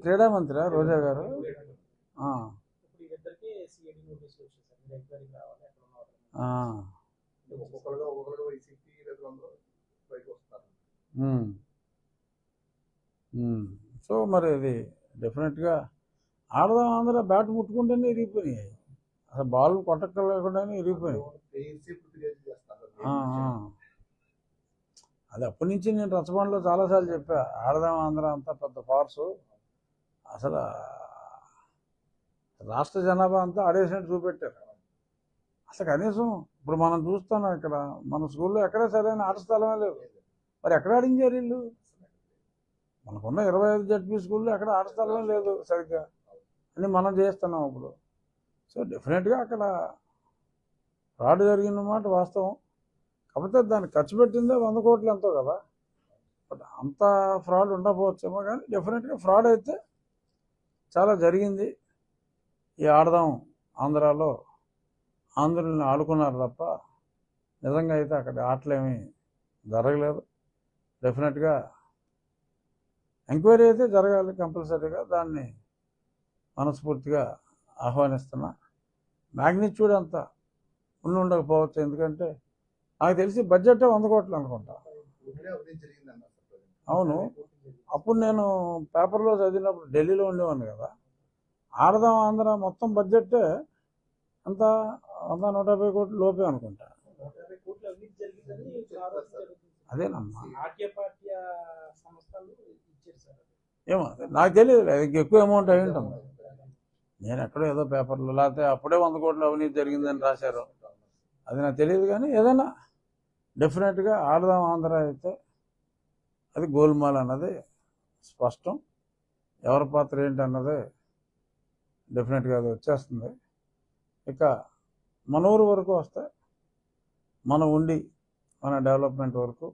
క్రీడా మంత్రి రోజా గారు. సో మరి ఇది డెఫినెట్గా ఆడదాం ఆంధ్ర బ్యాట్ ముట్టుకుంటేనే ఇరిగిపోయినాయి, అసలు బాల్ కొట్టలేకుండానే ఇరిగిపోయినాయి. అది అప్పటి నుంచి నేను రచ్చబండలో చాలాసార్లు చెప్పా, ఆడదాం ఆంధ్ర అంతా పెద్ద ఫోర్సు, అసలు రాష్ట్ర జనాభా అంతా ఆడేసినట్టు చూపెట్టారు. అసలు కనీసం ఇప్పుడు మనం చూస్తున్నాం ఇక్కడ మన స్కూల్లో ఎక్కడ సరైన ఆట స్థలమే లేదు. మరి ఎక్కడ ఆడించారు వీళ్ళు? మనకున్న 25 జడ్పీ స్కూల్లో ఎక్కడ ఆట స్థలమే లేదు సరిగ్గా అని మనం చేస్తున్నాం ఇప్పుడు. సో డెఫినెట్గా అక్కడ ఫ్రాడ్ జరిగినమాట వాస్తవం. కాకపోతే దాన్ని ఖర్చు పెట్టిందే 100 కోట్లు ఎంతో కదా, బట్ అంత ఫ్రాడ్ ఉండకపోవచ్చేమో, కానీ డెఫినెట్గా ఫ్రాడ్ అయితే చాలా జరిగింది. ఈ ఆడదాం ఆంధ్రాలో ఆంధ్రుల్ని ఆడుకున్నారు తప్ప నిజంగా అయితే అక్కడ ఆటలేమీ జరగలేదు. డెఫినెట్గా ఎంక్వైరీ అయితే జరగాలి కంపల్సరీగా, దాన్ని మనస్ఫూర్తిగా ఆహ్వానిస్తున్నా. మ్యాగ్నిట్యూడ్ అంతా ఉండకపోవచ్చు, ఎందుకంటే నాకు తెలిసి బడ్జెట్ 100 కోట్లు అనుకుంటా. అవును, అప్పుడు నేను పేపర్లో చదివినప్పుడు ఢిల్లీలో ఉండేవాడిని కదా, ఆడదాం ఆంధ్ర మొత్తం బడ్జెట్టే అంత 100-150 కోట్లు లోపే అనుకుంటా. అదేనమ్మా, ఏమో నాకు తెలియదు, ఎక్కువ అమౌంట్ అయి ఉంటుంది. నేను ఎక్కడో ఏదో పేపర్లో లేకపోతే అప్పుడే 100 కోట్ల అవినీతి జరిగిందని రాశారు, అది నాకు తెలియదు. కానీ ఏదైనా డెఫినెట్గా ఆడదాం ఆంధ్ర అయితే అది గోల్మాల్ అన్నది స్పష్టం. ఎవరి పాత్ర ఏంటి అన్నది డెఫినెట్గా అది వచ్చేస్తుంది. ఇక మన ఊరు వరకు వస్తే మన ఉండి మన డెవలప్మెంట్ వరకు